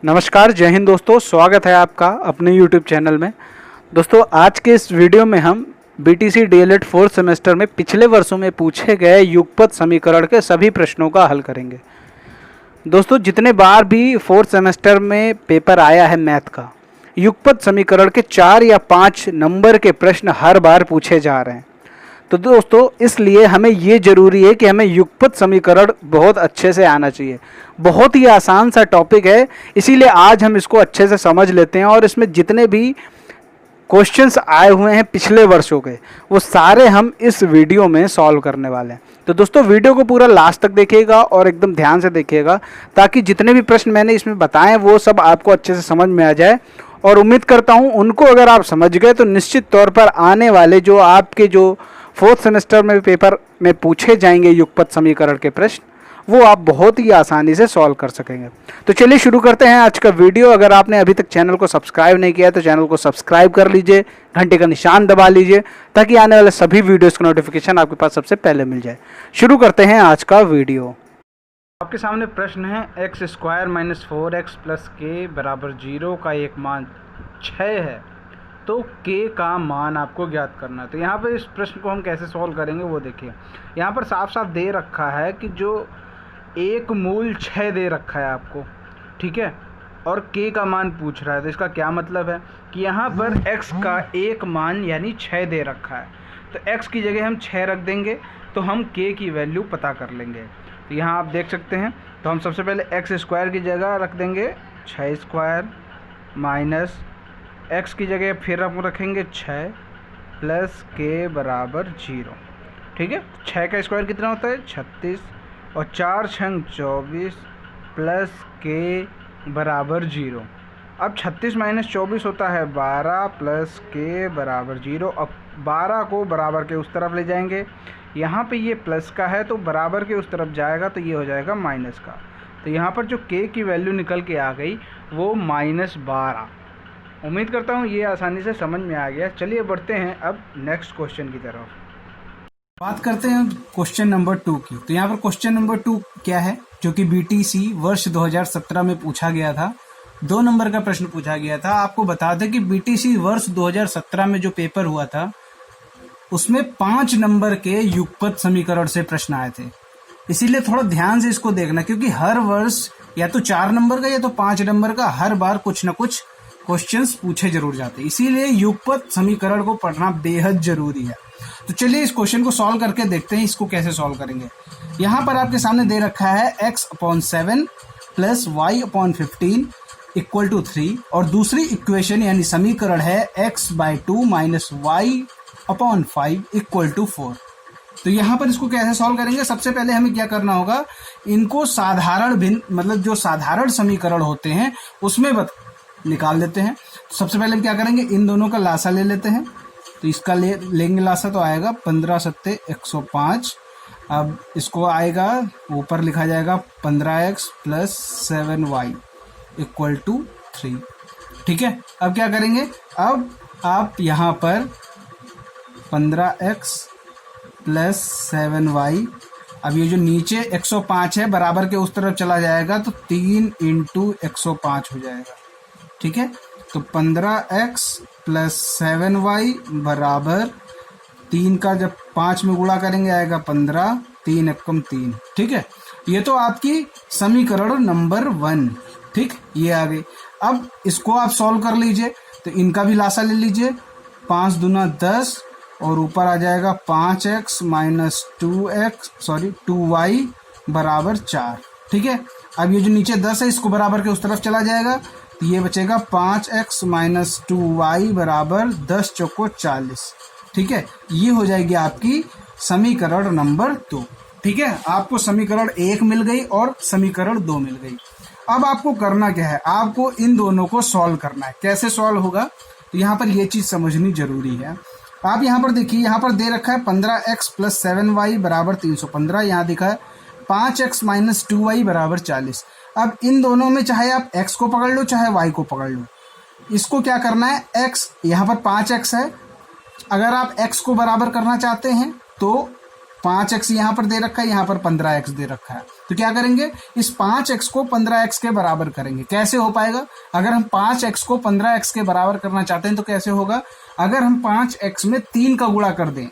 नमस्कार, जय हिंद दोस्तों। स्वागत है आपका अपने यूट्यूब चैनल में। दोस्तों, आज के इस वीडियो में हम बीटीसी डीएलएड फोर्थ सेमेस्टर में पिछले वर्षों में पूछे गए युगपत समीकरण के सभी प्रश्नों का हल करेंगे। दोस्तों, जितने बार भी फोर्थ सेमेस्टर में पेपर आया है मैथ का, युगपत समीकरण के 4 या 5 नंबर के प्रश्न हर बार पूछे जा रहे हैं। तो दोस्तों, इसलिए हमें ये ज़रूरी है कि हमें युगपत समीकरण बहुत अच्छे से आना चाहिए। बहुत ही आसान सा टॉपिक है, इसीलिए आज हम इसको अच्छे से समझ लेते हैं और इसमें जितने भी क्वेश्चंस आए हुए हैं पिछले वर्षों के, वो सारे हम इस वीडियो में सॉल्व करने वाले हैं। तो दोस्तों, वीडियो को पूरा लास्ट तक देखिएगा और एकदम ध्यान से देखिएगा, ताकि जितने भी प्रश्न मैंने इसमें बताए हैं वो सब आपको अच्छे से समझ में आ जाए। और उम्मीद करता हूँ उनको अगर आप समझ गए तो निश्चित तौर पर आने वाले जो आपके जो फोर्थ सेमेस्टर में पेपर में पूछे जाएंगे युगपत समीकरण के प्रश्न, वो आप बहुत ही आसानी से सॉल्व कर सकेंगे। तो चलिए शुरू करते हैं आज का वीडियो। अगर आपने अभी तक चैनल को सब्सक्राइब नहीं किया है तो चैनल को सब्सक्राइब कर लीजिए, घंटे का निशान दबा लीजिए, ताकि आने वाले सभी वीडियोस का नोटिफिकेशन आपके पास सबसे पहले मिल जाए। शुरू करते हैं आज का वीडियो। आपके सामने प्रश्न है x square minus 4x plus के बराबर 0 का एक मान 6 है, तो k का मान आपको ज्ञात करना है। तो यहाँ पर इस प्रश्न को हम कैसे सॉल्व करेंगे वो देखिए। यहाँ पर साफ साफ दे रखा है कि जो एक मूल 6 दे रखा है आपको, ठीक है, और k का मान पूछ रहा है। तो इसका क्या मतलब है कि यहाँ पर x का एक मान यानी 6 दे रखा है, तो x की जगह हम 6 रख देंगे तो हम k की वैल्यू पता कर लेंगे। तो यहाँ आप देख सकते हैं, तो हम सबसे पहले एक्स स्क्वायर की जगह रख देंगे 6 स्क्वायर माइनस x की जगह फिर हम रखेंगे 6 प्लस के बराबर 0, ठीक है। 6 का स्क्वायर कितना होता है 36 और 4 छंग 24 प्लस के बराबर 0। अब 36 माइनस 24 होता है 12 प्लस के बराबर 0। अब 12 को बराबर के उस तरफ ले जाएंगे, यहाँ पे ये प्लस का है तो बराबर के उस तरफ जाएगा तो ये हो जाएगा माइनस का। तो यहाँ पर जो k की वैल्यू निकल के आ गई वो -12। उम्मीद करता हूँ ये आसानी से समझ में आ गया। चलिए बढ़ते हैं अब नेक्स्ट क्वेश्चन की तरफ। बात करते हैं क्वेश्चन नंबर 2 की। तो यहाँ पर क्वेश्चन नंबर 2 क्या है, जो कि बीटीसी वर्ष 2017 में पूछा गया था। 2 नंबर का प्रश्न पूछा गया था। आपको बता दें कि बीटीसी वर्ष 2017 में जो पेपर हुआ था उसमें 5 नंबर के युगपत समीकरण से प्रश्न आए थे। इसीलिए थोड़ा ध्यान से इसको देखना, क्योंकि हर वर्ष या तो 4 नंबर का या तो 5 नंबर का हर बार कुछ ना कुछ क्वेश्चंस पूछे जरूर जाते हैं। इसीलिए युगपत समीकरण को पढ़ना बेहद जरूरी है। तो चलिए इस क्वेश्चन को सॉल्व करके देखते हैं इसको कैसे सॉल्व करेंगे। यहाँ पर आपके सामने दे रखा है x/7 plus y/15 equal to 3 और दूसरी इक्वेशन यानी समीकरण है x/2 minus y/5 equal to 4। तो यहाँ पर इसको कैसे सॉल्व करेंगे, सबसे पहले हमें क्या करना होगा, इनको साधारण भिन्न मतलब जो साधारण समीकरण होते हैं उसमें निकाल लेते हैं। तो सबसे पहले हम क्या करेंगे, इन दोनों का लासा ले लेते हैं। तो इसका लेंगे लासा तो आएगा 15 सत्ते 105। अब इसको आएगा ऊपर लिखा जाएगा 15x plus 7y equal to 3, ठीक है। अब क्या करेंगे, अब आप यहाँ पर 15x प्लस 7y, अब ये जो नीचे 105 है बराबर के उस तरफ चला जाएगा तो 3 × 105 हो जाएगा, ठीक है। तो 15x प्लस 7y बराबर 3 का जब 5 में गुणा करेंगे आएगा 15, 3 एकम 3, ठीक है। ये तो आपकी समीकरण नंबर 1, ठीक, ये आ गई। अब इसको आप सॉल्व कर लीजिए, तो इनका भी लासा ले लीजिए। 5 दूना 10 और ऊपर आ जाएगा 5x माइनस 2y बराबर 4, ठीक है। अब ये जो नीचे 10 है इसको बराबर के उस तरफ चला जाएगा तो ये बचेगा 5x माइनस 2y बराबर 10 चौको 40, ठीक है। ये हो जाएगी आपकी समीकरण नंबर 2, ठीक है। आपको समीकरण 1 मिल गई और समीकरण 2 मिल गई। अब आपको करना क्या है, आपको इन दोनों को सॉल्व करना है। कैसे सॉल्व होगा, तो यहाँ पर ये चीज समझनी जरूरी है। आप यहाँ पर देखिए, यहाँ पर दे रखा है 15x प्लस 7y बराबर 315, यहाँ दिखा है 5x माइनस 2y बराबर 40। अब इन दोनों में चाहे आप x को पकड़ लो चाहे y को पकड़ लो, इसको क्या करना है, x यहाँ पर 5x है, अगर आप x को बराबर करना चाहते हैं तो 5x यहाँ पर दे रखा है, यहाँ पर 15x दे रखा है। तो क्या करेंगे, इस 5x को 15x के बराबर करेंगे। कैसे हो पाएगा, अगर हम 5x को 15x के बराबर करना चाहते हैं तो कैसे होगा, अगर हम 5x में 3 का गुणा कर दें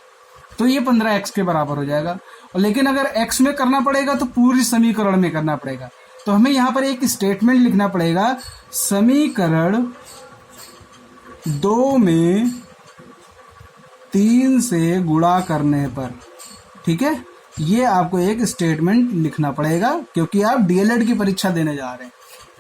तो ये 15x के बराबर हो जाएगा। लेकिन अगर x में करना पड़ेगा तो पूरी समीकरण में करना पड़ेगा। तो हमें यहाँ पर एक स्टेटमेंट लिखना पड़ेगा, समीकरण 2 में 3 से गुणा करने पर। ठीक है, ये आपको एक स्टेटमेंट लिखना पड़ेगा क्योंकि आप डीएलएड की परीक्षा देने जा रहे हैं।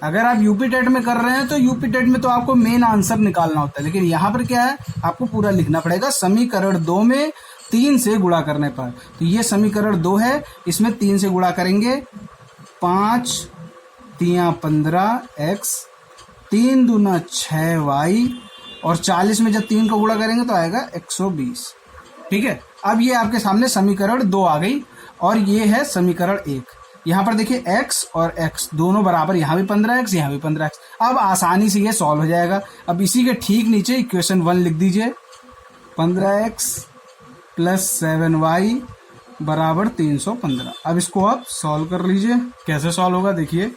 अगर आप यूपी टेट में कर रहे हैं तो यूपी टेट में तो आपको मेन आंसर निकालना होता है, लेकिन यहाँ पर क्या है, आपको पूरा लिखना पड़ेगा समीकरण 2 में 3 से गुणा करने पर। तो ये समीकरण 2 है, इसमें 3 से गुणा करेंगे, 5 3 15x, 3 दूना 6y, और 40 में जब 3 का गुणा करेंगे तो आएगा 120। ठीक है, अब ये आपके सामने समीकरण 2 आ गई और ये है समीकरण 1। यहाँ पर देखिए x और x दोनों बराबर, यहाँ भी 15x यहाँ भी 15x। अब आसानी से ये सॉल्व हो जाएगा। अब इसी के ठीक नीचे इक्वेशन 1 लिख दीजिए, 15x प्लस 7y बराबर 315। अब इसको आप सॉल्व कर लीजिए। कैसे सॉल्व होगा देखिए,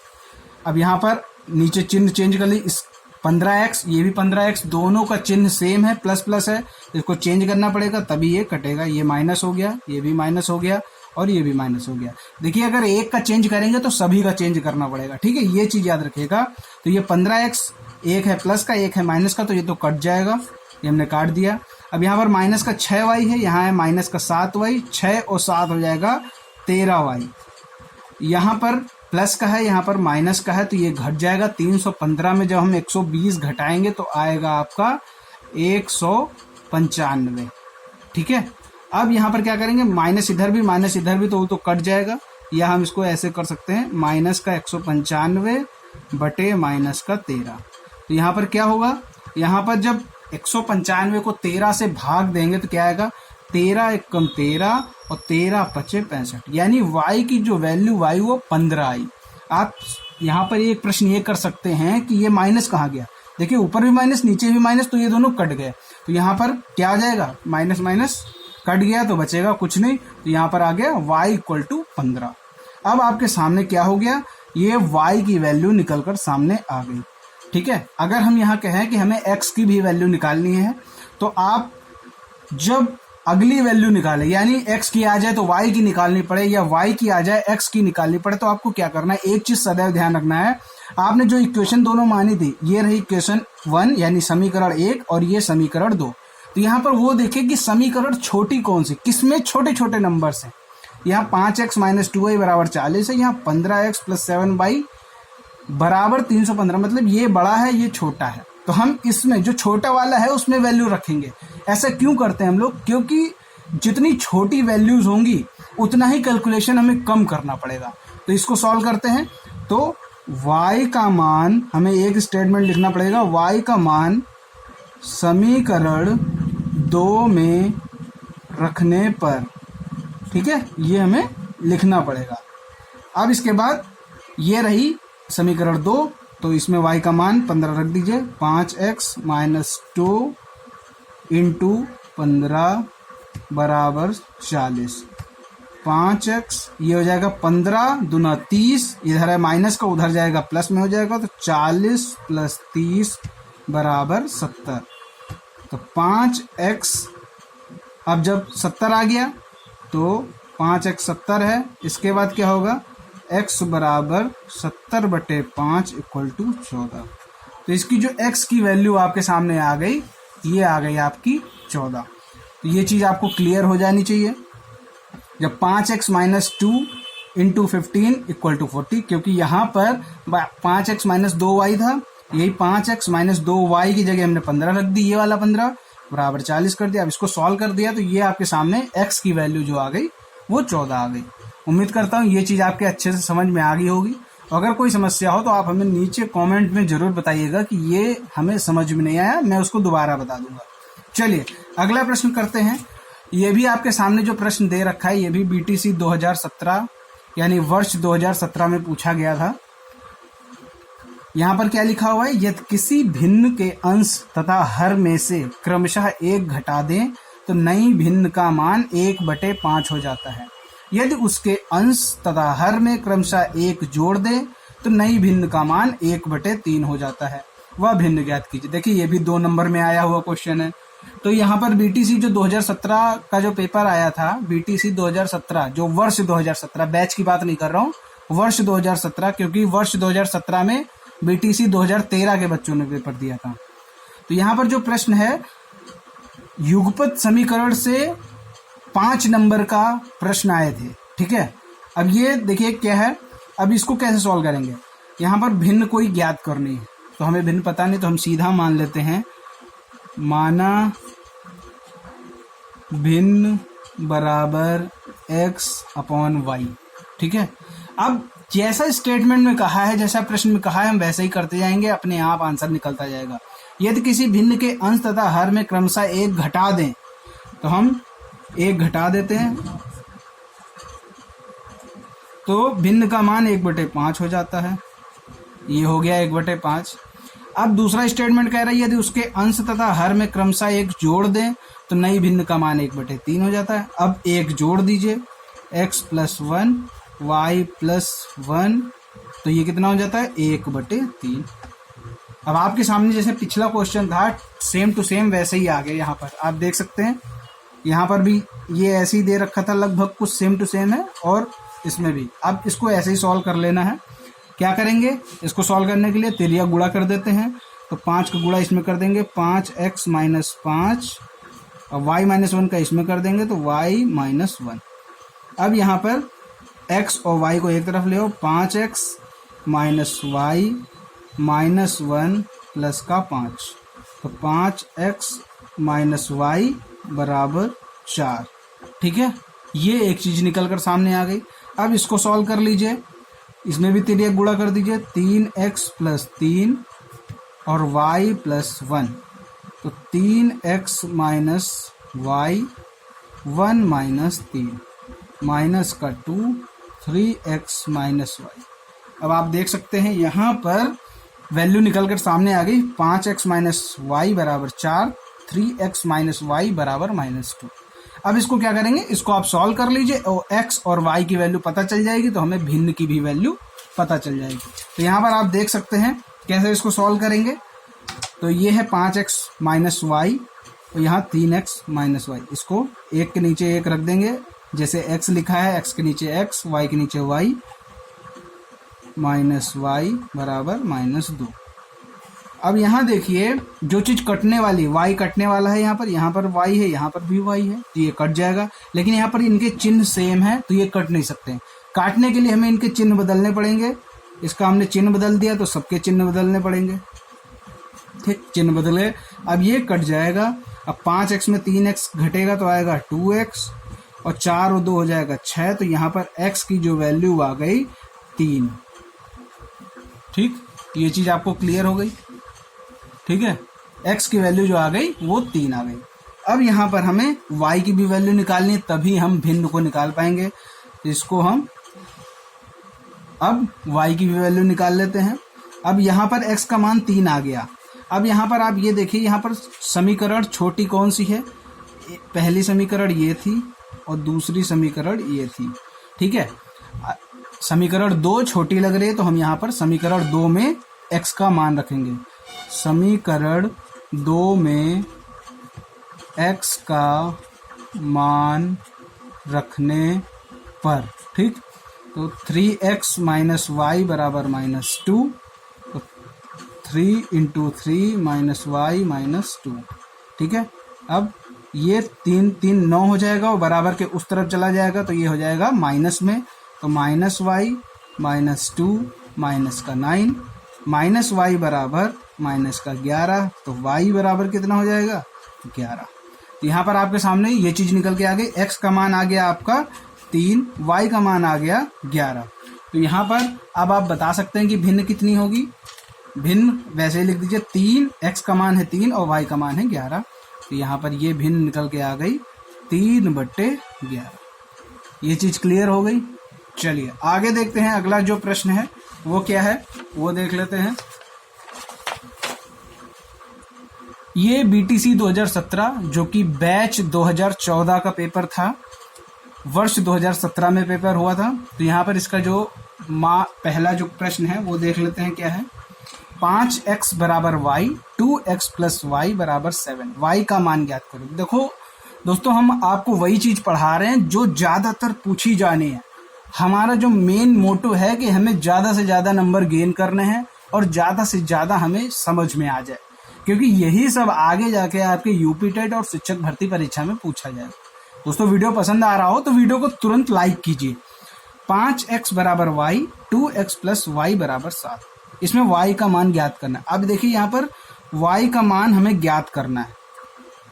अब यहाँ पर नीचे चिन्ह चेंज कर ली, इस 15x ये भी 15x, दोनों का चिन्ह सेम है, प्लस प्लस है, इसको चेंज करना पड़ेगा तभी ये कटेगा। ये माइनस हो गया, ये भी माइनस हो गया और ये भी माइनस हो गया। देखिए अगर एक का चेंज करेंगे तो सभी का चेंज करना पड़ेगा। ठीक है, ये चीज याद रखिएगा। तो ये 15x, एक है प्लस का एक है माइनस का, तो ये तो कट जाएगा, ये हमने काट दिया। अब यहाँ पर माइनस का 6y है, यहाँ है माइनस का 7y, 6 और 7 हो जाएगा 13y। यहाँ पर प्लस का है, यहाँ पर माइनस का है, तो ये घट जाएगा। 315 में जब हम 120 घटाएंगे तो आएगा आपका 195। ठीक है, अब यहाँ पर क्या करेंगे, माइनस इधर भी तो वो तो कट जाएगा, या हम इसको ऐसे कर सकते हैं, माइनस का 195 बटे माइनस का 13। तो यहाँ पर क्या होगा, यहाँ पर जब 195 को 13 से भाग देंगे तो क्या आएगा, 13 एक कम 13 और 13 पचे 65, यानी y की जो वैल्यू y वो 15 आई। आप यहाँ पर एक प्रश्न ये कर सकते हैं कि ये माइनस कहाँ गया, देखिए ऊपर भी माइनस नीचे भी माइनस, तो ये दोनों कट गए। तो यहाँ पर क्या आ जाएगा, माइनस माइनस कट गया तो बचेगा कुछ नहीं, तो यहाँ पर आ गया y इक्वल टू 15। अब आपके सामने क्या हो गया, ये y की वैल्यू निकल कर सामने आ गई। ठीक है, अगर हम यहाँ कहें कि हमें x की भी वैल्यू निकालनी है तो आप जब अगली वैल्यू निकाले, यानी x की आ जाए तो y की निकालनी पड़े, या y की आ जाए x की निकालनी पड़े, तो आपको क्या करना है, एक चीज सदैव ध्यान रखना है। आपने जो इक्वेशन दोनों मानी थी, ये रही इक्वेशन 1 यानी समीकरण 1 और ये समीकरण 2। तो यहाँ पर वो देखे कि समीकरण छोटी कौन सी, किसमें छोटे छोटे नंबर्स हैं। यहाँ 5x माइनस 2y बराबर 40 है, यहाँ 15x प्लस 7y बराबर 315, मतलब ये बड़ा है ये छोटा है। तो हम इसमें जो छोटा वाला है उसमें वैल्यू रखेंगे। ऐसा क्यों करते हैं हम लोग, क्योंकि जितनी छोटी वैल्यूज होंगी उतना ही कैलकुलेशन हमें कम करना पड़ेगा। तो इसको सॉल्व करते हैं, तो y का मान हमें एक स्टेटमेंट लिखना पड़ेगा, y का मान समीकरण 2 में रखने पर। ठीक है, ये हमें लिखना पड़ेगा। अब इसके बाद ये रही समीकरण 2, तो इसमें y का मान 15 रख दीजिए, 5x माइनस 2 इंटू 15 बराबर 40। 5x ये हो जाएगा 15 दूना 30, इधर है माइनस का उधर जाएगा प्लस में हो जाएगा, तो 40 प्लस 30 बराबर 70। तो 5x अब जब 70 आ गया तो 5x 70 है। इसके बाद क्या होगा, x बराबर 70 बटे 5 इक्वल टू 14। तो इसकी जो x की वैल्यू आपके सामने आ गई, ये आ गई आपकी 14। तो ये चीज़ आपको क्लियर हो जानी चाहिए। जब 5x minus 2 into 15 equal to 40, क्योंकि यहाँ पर 5x माइनस 2y था, यही 5x माइनस 2y की जगह हमने 15 रख दी, ये वाला 15 बराबर 40 कर दिया। अब इसको सॉल्व कर दिया तो ये आपके सामने x की वैल्यू जो आ गई वो 14 आ गई। उम्मीद करता हूँ ये चीज़ आपके अच्छे से समझ में आ गई होगी। अगर कोई समस्या हो तो आप हमें नीचे कमेंट में ज़रूर बताइएगा कि ये हमें समझ में नहीं आया, मैं उसको दोबारा बता दूंगा। चलिए अगला प्रश्न करते हैं। ये भी आपके सामने जो प्रश्न दे रखा है, ये भी बीटीसी 2017 यानी वर्ष 2017 में पूछा गया था। यहाँ पर क्या लिखा हुआ है, यदि किसी भिन्न के अंश तथा हर में से क्रमशः 1 घटा दें तो नई भिन्न का मान 1/5 हो जाता है। यदि उसके अंश तथा हर में क्रमशः 1 जोड़ दें तो नई भिन्न का मान 1/3 हो जाता है। वह भिन्न ज्ञात कीजिए। देखिए ये भी 2 नंबर में आया हुआ क्वेश्चन है। तो यहाँ पर बीटीसी जो 2017 का जो पेपर आया था, बीटीसी 2017 जो वर्ष 2017, बैच की बात नहीं कर रहा हूँ, वर्ष 2017, क्योंकि वर्ष 2017 में बीटीसी 2013 के बच्चों ने पेपर दिया था। तो यहाँ पर जो प्रश्न है, युगपत समीकरण से 5 नंबर का प्रश्न आए थे। ठीक है, अब ये देखिए क्या है, अब इसको कैसे सॉल्व करेंगे। यहाँ पर भिन्न कोई ज्ञात करनी है, तो हमें भिन्न पता नहीं, तो हम सीधा मान लेते हैं माना भिन्न बराबर x/y। ठीक है, अब जैसा स्टेटमेंट में कहा है, जैसा प्रश्न में कहा है, हम वैसे ही करते जाएंगे, अपने आप आंसर निकलता जाएगा। यदि किसी भिन्न के अंश तथा हर में क्रमशः 1 घटा दें, तो हम 1 घटा देते हैं, तो भिन्न का मान 1/5 हो जाता है। ये हो गया 1/5। अब दूसरा स्टेटमेंट कह रहा है यदि उसके अंश तथा हर में क्रमशः 1 जोड़ दें तो नई भिन्न का मान 1/3 हो जाता है। अब 1 जोड़ दीजिए, x + 1 y + 1, तो ये कितना हो जाता है 1/3। अब आपके सामने जैसे पिछला क्वेश्चन था, सेम टू सेम वैसे ही आ गया। यहाँ पर आप देख सकते हैं, यहाँ पर भी ये ऐसे ही दे रखा था, लगभग कुछ सेम टू सेम है, और इसमें भी। अब इसको ऐसे ही सॉल्व कर लेना है। क्या करेंगे, इसको सॉल्व करने के लिए तिरिया गुणा कर देते हैं, तो 5 का गुणा इसमें कर देंगे, 5x - 5, और y - 1 का इसमें कर देंगे, तो y - 1। अब यहाँ पर x और y को एक तरफ ले आओ, 5x - y - 1 प्लस का 5, तो 5x - y बराबर 4। ठीक है, ये एक चीज निकल कर सामने आ गई। अब इसको सॉल्व कर लीजिए, इसमें भी तिरिया गुणा कर दीजिए, 3x + 3 और y + 1, तो 3x - y 1 - 3 माइनस का 2, 3x - y। अब आप देख सकते हैं यहाँ पर वैल्यू निकल कर सामने आ गई, 5x - y बराबर 4, 3x - y बराबर -2। अब इसको क्या करेंगे, इसको आप सॉल्व कर लीजिए, और x और y की वैल्यू पता चल जाएगी, तो हमें भिन्न की भी वैल्यू पता चल जाएगी। तो यहाँ पर आप देख सकते हैं कैसे इसको सॉल्व करेंगे। तो ये है 5x - y, और यहाँ 3x - y, इसको एक के नीचे एक रख देंगे, जैसे x लिखा है, x के नीचे x, y के नीचे y, -y बराबर -2। अब यहाँ देखिए, जो चीज कटने वाली, y कटने वाला है, यहाँ पर y है, यहाँ पर भी y है, तो ये कट जाएगा। लेकिन यहाँ पर इनके चिन्ह सेम है, तो ये कट नहीं सकते। काटने के लिए हमें इनके चिन्ह बदलने पड़ेंगे। इसका हमने चिन्ह बदल दिया, तो सबके चिन्ह बदलने पड़ेंगे। ठीक, चिन्ह बदले, अब ये कट जाएगा। अब 5x में 3x घटेगा तो आएगा 2x, और 4 और 2 हो जाएगा 6, तो यहाँ पर x की जो वैल्यू आ गई 3। ठीक, ये चीज आपको क्लियर हो गई। ठीक है, x की वैल्यू जो आ गई वो 3 आ गई। अब यहाँ पर हमें y की भी वैल्यू निकालनी है, तभी हम भिन्न को निकाल पाएंगे। तो इसको हम अब y की भी वैल्यू निकाल लेते हैं। अब यहाँ पर x का मान 3 आ गया। अब यहाँ पर आप ये देखिए, यहाँ पर समीकरण छोटी कौन सी है, पहली समीकरण ये थी और दूसरी समीकरण ये थी। ठीक है, समीकरण 2 छोटी लग रही है, तो हम यहाँ पर समीकरण 2 में x का मान रखेंगे। समीकरण 2 में x का मान रखने पर, ठीक, तो 3x - y बराबर -2, तो 3 × 3 -y -2। ठीक है, अब ये 3 3 9 हो जाएगा, और बराबर के उस तरफ चला जाएगा, तो ये हो जाएगा माइनस में, तो -y -2 माइनस का 9, -y बराबर -11, तो y बराबर कितना हो जाएगा 11। तो यहाँ पर आपके सामने ये चीज निकल के आ गई, x का मान आ गया आपका 3, y का मान आ गया 11। तो यहाँ पर अब आप बता सकते हैं कि भिन्न कितनी होगी। भिन्न वैसे ही लिख दीजिए, 3, x का मान है 3 और y का मान है 11। तो यहाँ पर ये भिन्न निकल के आ गई 3/11। ये चीज क्लियर हो गई। चलिए आगे देखते हैं, अगला जो प्रश्न है वो क्या है वो देख लेते हैं। ये BTC 2017 जो कि बैच 2014 का पेपर था, वर्ष 2017 में पेपर हुआ था। तो यहाँ पर इसका जो पहला जो प्रश्न है वो देख लेते हैं क्या है। 5x बराबर y, 2x प्लस y बराबर 7, y का मान ज्ञात करो। देखो दोस्तों, हम आपको वही चीज पढ़ा रहे हैं जो ज्यादातर पूछी जानी है। हमारा जो मेन मोटो है कि हमें ज्यादा से ज्यादा नंबर गेन करने हैं और ज्यादा से ज्यादा हमें समझ में आ जाए, क्योंकि यही सब आगे जाके आपके यूपी टेट और शिक्षक भर्ती परीक्षा में पूछा जाए। दोस्तों, वीडियो पसंद आ रहा हो तो वीडियो को तुरंत लाइक कीजिए। 5x बराबर y, 2x प्लस y बराबर 7, इसमें y का मान ज्ञात करना है। अब देखिए यहाँ पर y का मान हमें ज्ञात करना है,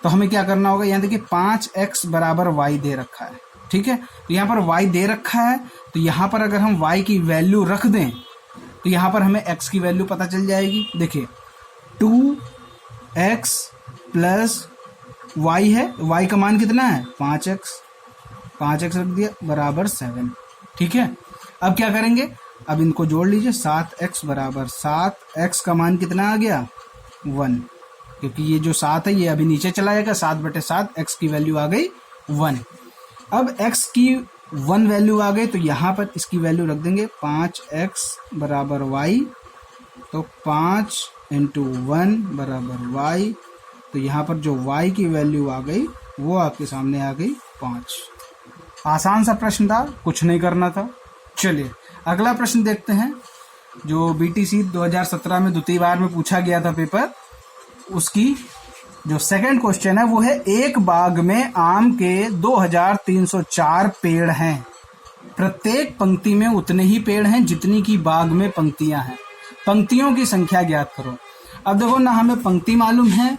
तो हमें क्या करना होगा। यहाँ देखिए 5x बराबर y दे रखा है, ठीक है। तो यहाँ पर y दे रखा है, तो यहाँ पर अगर हम y की वैल्यू रख दें तो यहाँ पर हमें x की वैल्यू पता चल जाएगी। देखिए 2x प्लस y है, y का मान कितना है 5x रख दिया बराबर 7, ठीक है। अब क्या करेंगे, अब इनको जोड़ लीजिए। 7x बराबर 7, x का मान कितना आ गया 1, क्योंकि ये जो 7 है ये अभी नीचे चला जाएगा। 7/7 x की वैल्यू आ गई 1। अब x की 1 वैल्यू आ गई, तो यहाँ पर इसकी वैल्यू रख देंगे 5x बराबर y, तो 5 इंटू 1 बराबर y, तो यहाँ पर जो y की वैल्यू आ गई वो आपके सामने आ गई 5। आसान सा प्रश्न था, कुछ नहीं करना था। चलिए अगला प्रश्न देखते हैं, जो BTC 2017 में द्वितीय बार में पूछा गया था पेपर, उसकी जो सेकंड क्वेश्चन है वो है, एक बाग में आम के 2304 पेड़ हैं, प्रत्येक पंक्ति में उतने ही पेड़ हैं जितनी की बाग में पंक्तियां हैं, पंक्तियों की संख्या ज्ञात करो। अब देखो, ना हमें पंक्ति मालूम है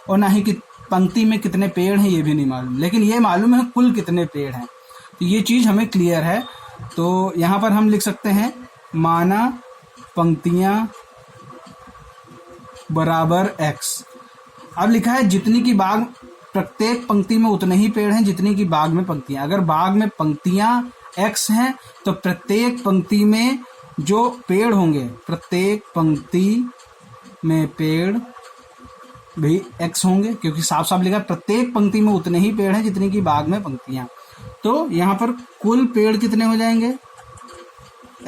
और ना ही कि पंक्ति में कितने पेड़ हैं ये भी नहीं मालूम, लेकिन ये मालूम है कुल कितने पेड़ हैं, तो ये चीज हमें क्लियर है। तो यहाँ पर हम लिख सकते हैं माना पंक्तियां बराबर x। अब लिखा है जितनी की बाग, प्रत्येक पंक्ति में उतने ही पेड़ हैं जितनी की बाग में पंक्तियां। अगर बाग में पंक्तियां x हैं तो प्रत्येक पंक्ति में जो पेड़ होंगे, प्रत्येक पंक्ति में पेड़ भी x होंगे, क्योंकि साफ साफ लिखा है प्रत्येक पंक्ति में उतने ही पेड़ हैं जितनी की बाग में पंक्तियां। तो यहाँ पर कुल पेड़ कितने हो जाएंगे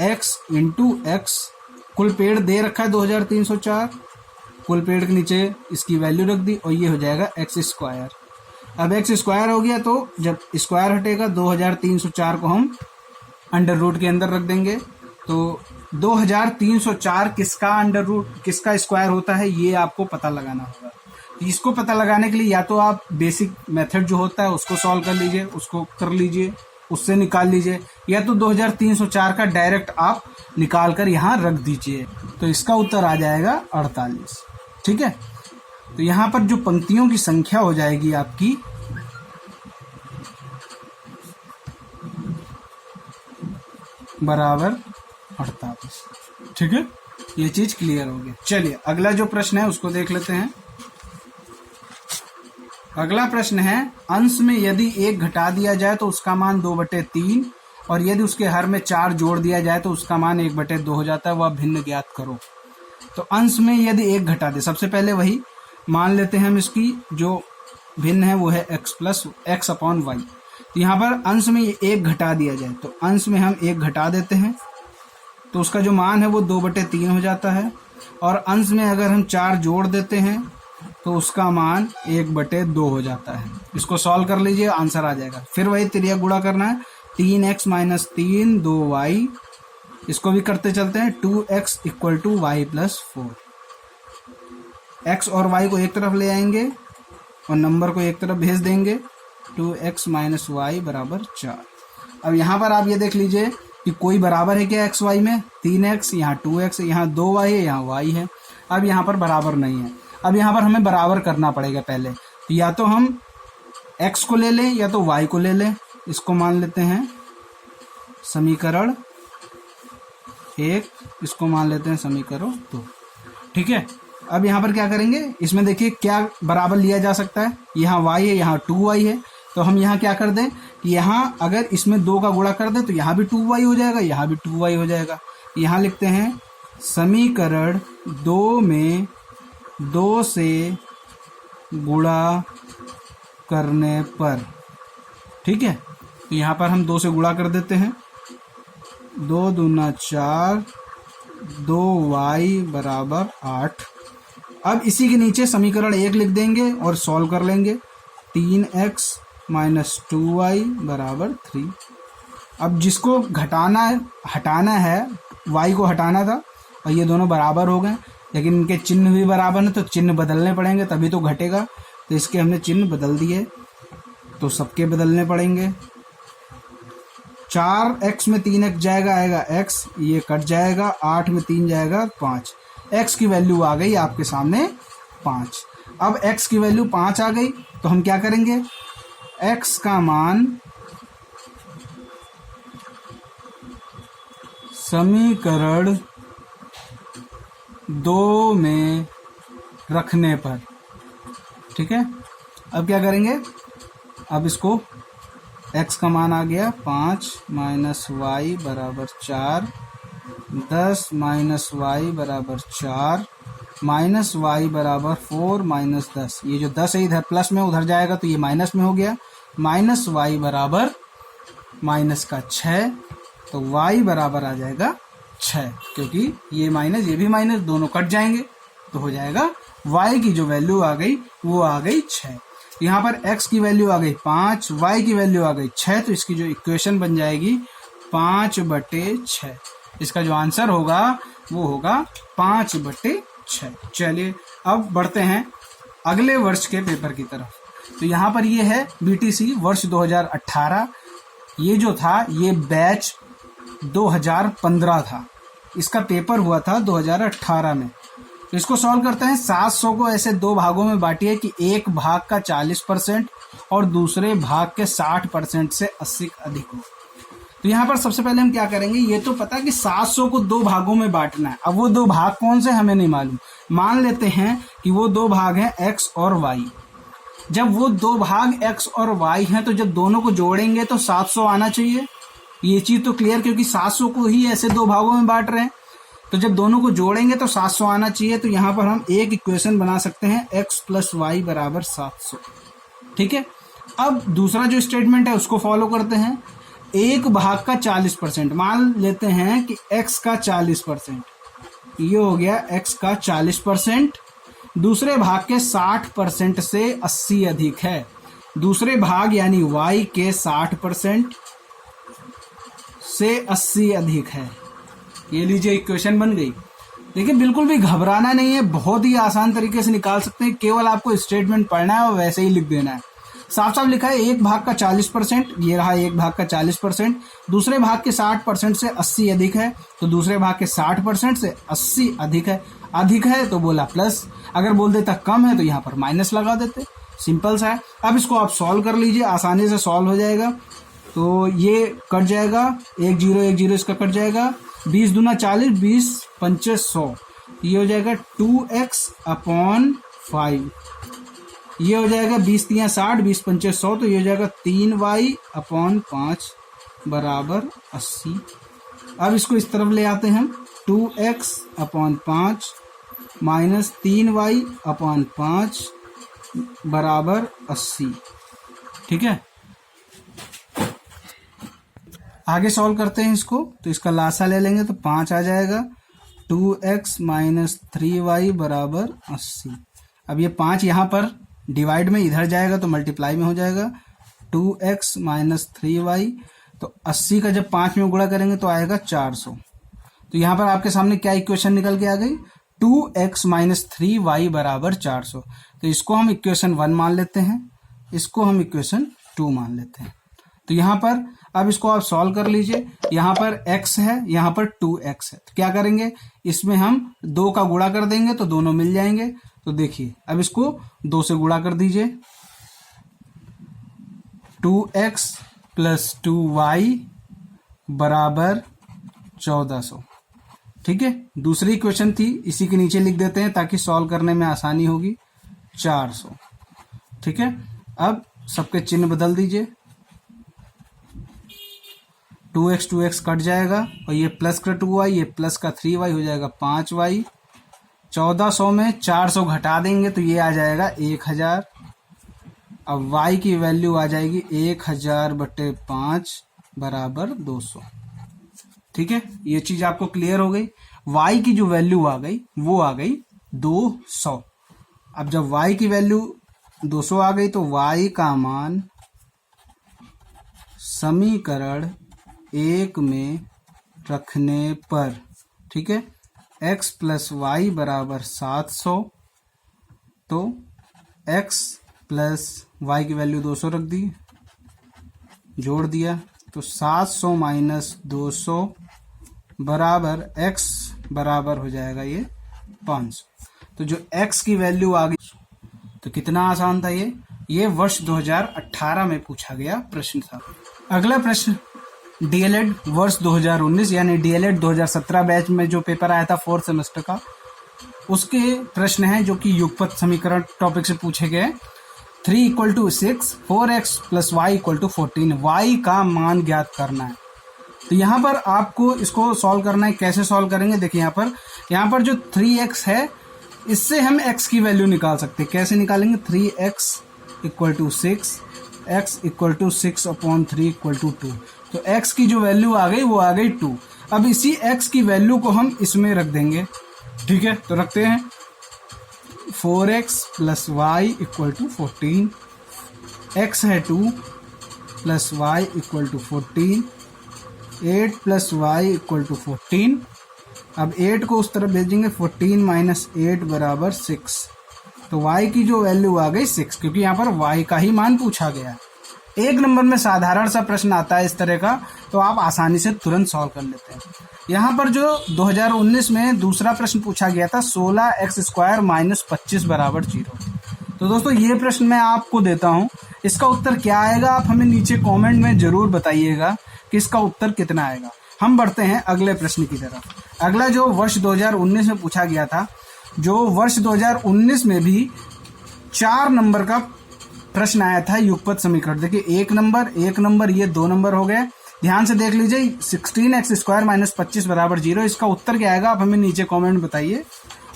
x इंटू x, कुल पेड़ दे रखा है 2304, कुल पेड़ के नीचे इसकी वैल्यू रख दी और ये हो जाएगा x स्क्वायर। अब x स्क्वायर हो गया, तो जब स्क्वायर हटेगा 2304 को हम अंडर रूट के अंदर रख देंगे। तो 2304 किसका अंडर रूट, किसका स्क्वायर होता है ये आपको पता लगाना होगा। इसको पता लगाने के लिए या तो आप बेसिक मेथड जो होता है उसको सॉल्व कर लीजिए, उसको कर लीजिए, उससे निकाल लीजिए, या तो 2304 का डायरेक्ट आप निकाल कर यहाँ रख दीजिए, तो इसका उत्तर आ जाएगा 48, ठीक है। तो यहाँ पर जो पंक्तियों की संख्या हो जाएगी आपकी बराबर 48, ठीक है। ये चीज क्लियर हो गई। चलिए अगला जो प्रश्न है उसको देख लेते हैं। अगला प्रश्न है, अंश में यदि 1 घटा दिया जाए तो उसका मान 2/3, और यदि उसके हर में 4 जोड़ दिया जाए तो उसका मान 1/2 हो जाता है, वह भिन्न ज्ञात करो। तो अंश में यदि 1 घटा दे, सबसे पहले वही मान लेते हैं हम, इसकी जो भिन्न है वो है x अपॉन y। तो यहाँ पर अंश में 1 घटा दिया जाए, तो अंश में हम 1 घटा देते हैं, तो उसका जो मान है वो 2/3 हो जाता है, और अंश में अगर हम 4 जोड़ देते हैं तो उसका मान 1/2 हो जाता है। इसको सॉल्व कर लीजिए, आंसर आ जाएगा। फिर वही त्रिया गुणा करना है, 3x - 3 2y, इसको भी करते चलते हैं, 2x = y + 4। x और y को एक तरफ ले आएंगे और नंबर को एक तरफ भेज देंगे, 2x - y बराबर 4। अब यहाँ पर आप ये देख लीजिए कि कोई बराबर है क्या x y में, 3x, यहाँ 2x, यहाँ 2y है, यहाँ y है। अब यहाँ पर बराबर नहीं है, अब यहाँ पर हमें बराबर करना पड़ेगा पहले। तो या तो हम x को ले लें या तो y को ले लें। इसको मान लेते हैं समीकरण 1, इसको मान लेते हैं समीकरण 2, ठीक है। अब यहाँ पर क्या करेंगे, इसमें देखिए क्या बराबर लिया जा सकता है, यहाँ y है, यहाँ 2y है, तो हम यहाँ क्या कर दें कि यहाँ अगर इसमें 2 का गुणा कर दें तो यहाँ भी 2y हो जाएगा, यहाँ भी 2y हो जाएगा। यहाँ लिखते हैं समीकरण 2 में 2 से गुणा करने पर, ठीक है। तो यहाँ पर हम 2 से गुणा कर देते हैं, 2 दूना 4, 2y बराबर 8। अब इसी के नीचे समीकरण 1 लिख देंगे और सॉल्व कर लेंगे। 3x माइनस 2y बराबर 3। अब जिसको हटाना है, y को हटाना था, और ये दोनों बराबर हो गए, लेकिन इनके चिन्ह भी बराबर हैं तो चिन्ह बदलने पड़ेंगे तभी तो घटेगा। तो इसके हमने चिन्ह बदल दिए, तो सबके बदलने पड़ेंगे। 4x में 3x जाएगा, आएगा x, ये कट जाएगा। 8 में 3 जाएगा 5। x की वैल्यू आ गई आपके सामने 5। अब x की वैल्यू 5 आ गई तो हम क्या करेंगे, x का मान समीकरण 2 में रखने पर, ठीक है। अब क्या करेंगे, अब इसको x का मान आ गया 5 माइनस वाई बराबर 4, 10 माइनस वाई बराबर 4, माइनस वाई बराबर 4 माइनस 10। ये जो 10 है इधर प्लस में उधर जाएगा तो ये माइनस में हो गया। माइनस वाई बराबर माइनस का 6, तो y बराबर आ जाएगा 6, क्योंकि ये माइनस ये भी माइनस, दोनों कट जाएंगे तो हो जाएगा y की जो वैल्यू आ गई वो आ गई 6। यहाँ पर x की वैल्यू आ गई 5, y की वैल्यू आ गई 6, तो इसकी जो इक्वेशन बन जाएगी 5/6। इसका जो आंसर होगा वो होगा 5/6। चलिए अब बढ़ते हैं अगले वर्ष के पेपर की तरफ। तो यहाँ पर ये है बीटीसी वर्ष 2018। ये जो था ये बैच 2015 था, इसका पेपर हुआ था 2018 में। तो इसको सॉल्व करते हैं। 700 को ऐसे 2 भागों में बांटिए कि एक भाग का 40% और दूसरे भाग के 60% से 80 अधिक हो। तो यहाँ पर सबसे पहले हम क्या करेंगे, ये तो पता कि 700 को 2 भागों में बांटना है। अब वो 2 भाग कौन से हमें नहीं मालूम, मान लेते हैं कि वो 2 भाग हैं x और y। जब वो 2 भाग x और y हैं तो जब दोनों को जोड़ेंगे तो 700 आना चाहिए। ये चीज तो क्लियर, क्योंकि 700 को ही ऐसे 2 भागों में बांट रहे हैं, तो जब दोनों को जोड़ेंगे तो 700 आना चाहिए। तो यहाँ पर हम एक इक्वेशन बना सकते हैं, x प्लस वाई बराबर 700, ठीक है। अब दूसरा जो स्टेटमेंट है उसको फॉलो करते हैं। एक भाग का 40%, मान लेते हैं कि x का 40%, ये हो गया x का 40%, दूसरे भाग के 60% से 80 अधिक है। दूसरे भाग यानी y के 60% से 80 अधिक है। ये लीजिए इक्वेशन बन गई। देखिए बिल्कुल भी घबराना नहीं है, बहुत ही आसान तरीके से निकाल सकते हैं। केवल आपको स्टेटमेंट पढ़ना है और वैसे ही लिख देना है। साफ साफ लिखा है एक भाग का 40%, ये रहा एक भाग का 40%, दूसरे भाग के 60% से 80 अधिक है, तो दूसरे भाग के 60% से 80 अधिक है। अधिक है तो बोला प्लस, अगर बोल देता कम है तो यहाँ पर माइनस लगा देते। सिंपल सा है। अब इसको आप सॉल्व कर लीजिए, आसानी से सॉल्व हो जाएगा। तो ये कट जाएगा, 1 0 1 0 इसका कट जाएगा। 20 दूना 40, 20 पंचे 100, ये हो जाएगा 2x/5। ये हो जाएगा 20 3 60, 20 पंचे 100, तो ये हो जाएगा 3y/5 बराबर 80। अब इसको इस तरफ ले आते हैं, 2x/5 माइनस 3y/5 बराबर 80, ठीक है। आगे सॉल्व करते हैं इसको। तो इसका लासा ले लेंगे तो 5 आ जाएगा। 2x माइनस 3y बराबर 80। अब ये 5 यहाँ पर डिवाइड में इधर जाएगा तो मल्टीप्लाई में हो जाएगा। 2x माइनस 3y, तो 80 का जब 5 में गुणा करेंगे तो आएगा 400। तो यहाँ पर आपके सामने क्या इक्वेशन निकल के आ गई, 2x माइनस 3y बराबर 400। तो इसको हम इक्वेशन 1 मान लेते हैं, इसको हम इक्वेशन 2 मान लेते हैं। तो यहाँ पर अब इसको आप सॉल्व कर लीजिए। यहाँ पर x है, यहाँ पर 2x है, तो क्या करेंगे, इसमें हम 2 का गुणा कर देंगे तो दोनों मिल जाएंगे। तो देखिए अब इसको 2 से गुणा कर दीजिए, 2x प्लस 2y बराबर 1400, ठीक है। दूसरी इक्वेशन थी, इसी के नीचे लिख देते हैं ताकि सॉल्व करने में आसानी होगी, 400, ठीक है। अब सबके चिन्ह बदल दीजिए, 2x कट जाएगा और ये प्लस का 2y, ये प्लस का 3y हो जाएगा 5y, 1400 में 400 घटा देंगे तो ये आ जाएगा 1000। अब y की वैल्यू आ जाएगी 1000/5 बराबर 200। ठीक है, ये चीज आपको क्लियर हो गई। y की जो वैल्यू आ गई वो आ गई 200। अब जब y की वैल्यू 200 आ गई तो y का मान समीकरण 1 में रखने पर, ठीक है, x प्लस वाई बराबर 700, तो x प्लस वाई की वैल्यू 200 रख दी, जोड़ दिया, तो 700 माइनस 200 बराबर x बराबर हो जाएगा ये 500। तो जो x की वैल्यू आ गई, तो कितना आसान था ये वर्ष 2018 में पूछा गया प्रश्न था। अगला प्रश्न डीएलएड वर्ष 2019 यानी डीएलएड 2017 बैच में जो पेपर आया था 4th सेमेस्टर का, उसके प्रश्न हैं जो कि युगपत समीकरण टॉपिक से पूछे गए। 3 = 6, 4x + y = 14, y का मान ज्ञात करना है। तो यहाँ पर आपको इसको सॉल्व करना है। कैसे सॉल्व करेंगे, देखिए यहाँ पर जो 3x है इससे हम x की वैल्यू निकाल सकते हैं। कैसे निकालेंगे, 3x = 6, x = 6/3 = 2। तो x की जो वैल्यू आ गई वो आ गई 2। अब इसी x की वैल्यू को हम इसमें रख देंगे। ठीक है, तो रखते हैं 4x + y = 14, x है 2 + y = 14, 8 + y = 14। अब 8 को उस तरफ भेजेंगे, 14 - 8 बराबर 6। तो y की जो वैल्यू आ गई 6, क्योंकि यहाँ पर y का ही मान पूछा गया है। 1 नंबर में साधारण सा प्रश्न आता है इस तरह का, तो आप आसानी से तुरंत सॉल्व कर लेते हैं। यहाँ पर जो 2019 में दूसरा प्रश्न पूछा गया था 16x² - 25 बराबर 0। तो दोस्तों ये प्रश्न मैं आपको देता हूँ, इसका उत्तर क्या आएगा आप हमें नीचे कमेंट में जरूर बताइएगा कि इसका उत्तर कितना आएगा। हम बढ़ते हैं अगले प्रश्न की तरफ। अगला जो वर्ष 2019 में पूछा गया था, जो वर्ष 2019 में भी 4 नंबर का प्रश्न आया था युगपत समीकरण। देखिए 1 नंबर, ये 2 नंबर हो गए। ध्यान से देख लीजिए, 16x² - 25 बराबर 0, इसका उत्तर क्या आएगा आप हमें नीचे कमेंट में बताइए।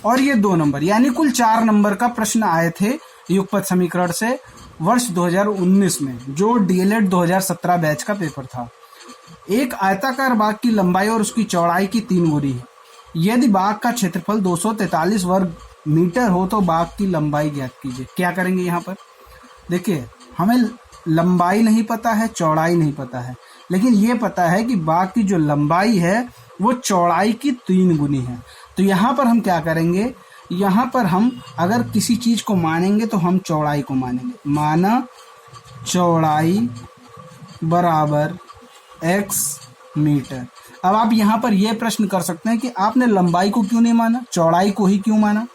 और ये 2 नंबर, यानी कुल 4 नंबर का प्रश्न आए थे युगपत समीकरण से वर्ष 2019 में, जो डीएलएड 2017 बैच का पेपर था। एक आयताकार बाग की लंबाई और उसकी चौड़ाई की 3 गुनी है। यदि बाग का क्षेत्रफल 243 वर्ग मीटर हो तो बाग की लंबाई ज्ञात कीजिए। क्या करेंगे यहाँ पर, देखिए हमें लंबाई नहीं पता है, चौड़ाई नहीं पता है, लेकिन ये पता है कि बाग की जो लंबाई है वो चौड़ाई की 3 गुनी है। तो यहाँ पर हम क्या करेंगे, यहाँ पर हम अगर किसी चीज को मानेंगे तो हम चौड़ाई को मानेंगे। माना चौड़ाई बराबर x मीटर। अब आप यहाँ पर यह प्रश्न कर सकते हैं कि आपने लंबाई को क्यों नहीं माना, चौड़ाई को ही क्यों माना।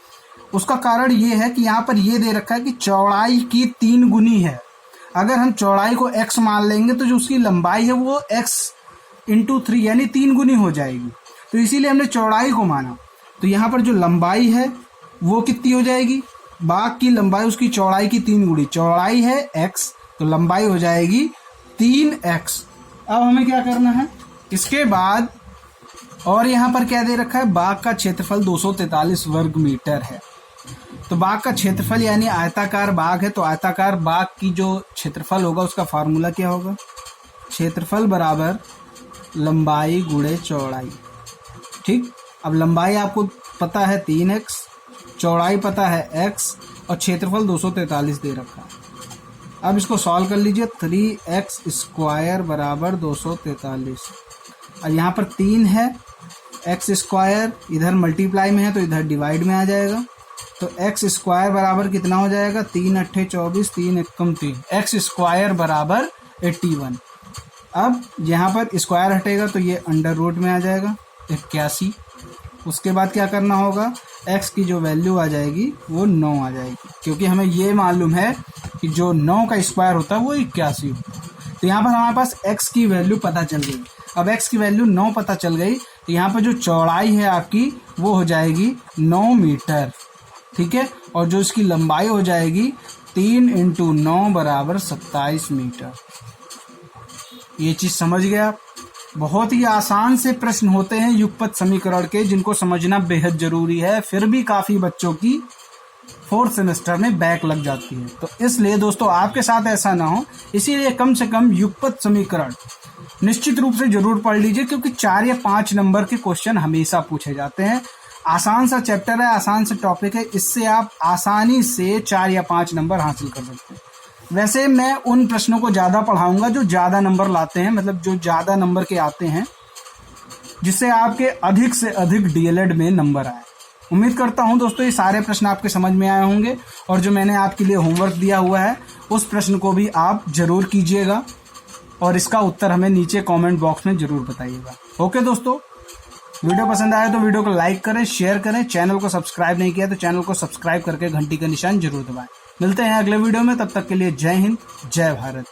उसका कारण ये है कि यहाँ पर ये दे रखा है कि चौड़ाई की 3 गुनी है। अगर हम चौड़ाई को x मान लेंगे तो जो उसकी लंबाई है वो x × 3 यानी 3 गुनी हो जाएगी। तो इसीलिए हमने चौड़ाई को माना। तो यहाँ पर जो लंबाई है वो कितनी हो जाएगी, बाग की लंबाई उसकी चौड़ाई की 3 गुनी, चौड़ाई है x तो लंबाई हो जाएगी 3x। अब हमें क्या करना है, इसके बाद और यहाँ पर क्या दे रखा है, बाग का क्षेत्रफल 243 वर्ग मीटर है। तो बाग का क्षेत्रफल यानी आयताकार बाग है, तो आयताकार बाग की जो क्षेत्रफल होगा उसका फार्मूला क्या होगा, क्षेत्रफल बराबर लंबाई गुणे चौड़ाई। ठीक, अब लंबाई आपको पता है 3x, चौड़ाई पता है x और क्षेत्रफल 243 दे रखा है। अब इसको सॉल्व कर लीजिए, 3x² बराबर 243। अब यहाँ पर 3 है, x² इधर मल्टीप्लाई में है तो इधर डिवाइड में आ जाएगा। तो x² बराबर कितना हो जाएगा, 3 × 8 = 24, 3 × 1 = 3, x² बराबर 81। अब यहाँ पर स्क्वायर हटेगा तो ये अंडर रूट में आ जाएगा 81। उसके बाद क्या करना होगा, x की जो वैल्यू आ जाएगी वो 9 आ जाएगी, क्योंकि हमें ये मालूम है कि जो 9 का स्क्वायर होता है वो 81 होता है। तो यहाँ पर हमारे पास x की वैल्यू पता चल गई। अब x की वैल्यू 9 पता चल गई, तो यहाँ पर जो चौड़ाई है आपकी वो हो जाएगी 9 मीटर। ठीक है, और जो इसकी लंबाई हो जाएगी 3 × 9 बराबर 27 मीटर। ये चीज समझ गए आप। बहुत ही आसान से प्रश्न होते हैं युगपत समीकरण के, जिनको समझना बेहद जरूरी है। फिर भी काफी बच्चों की 4th सेमेस्टर में बैक लग जाती है। तो इसलिए दोस्तों आपके साथ ऐसा ना हो, इसीलिए कम से कम युगपत समीकरण निश्चित रूप से जरूर पढ़ लीजिए, क्योंकि 4 या 5 नंबर के क्वेश्चन हमेशा पूछे जाते हैं। आसान सा चैप्टर है, आसान सा टॉपिक है, इससे आप आसानी से 4 या 5 नंबर हासिल कर सकते हैं। वैसे मैं उन प्रश्नों को ज्यादा पढ़ाऊंगा जो ज्यादा नंबर लाते हैं, मतलब जो ज्यादा नंबर के आते हैं, जिससे आपके अधिक से अधिक डीएलएड में नंबर आए। उम्मीद करता हूं दोस्तों ये सारे प्रश्न आपके समझ में आए होंगे, और जो मैंने आपके लिए होमवर्क दिया हुआ है उस प्रश्न को भी आप जरूर कीजिएगा, और इसका उत्तर हमें नीचे कमेंट बॉक्स में जरूर बताइएगा। ओके दोस्तों, वीडियो पसंद आया तो वीडियो को लाइक करें, शेयर करें, चैनल को सब्सक्राइब नहीं किया तो चैनल को सब्सक्राइब करके घंटी का निशान जरूर दबाएं। मिलते हैं अगले वीडियो में, तब तक के लिए जय हिंद, जय भारत।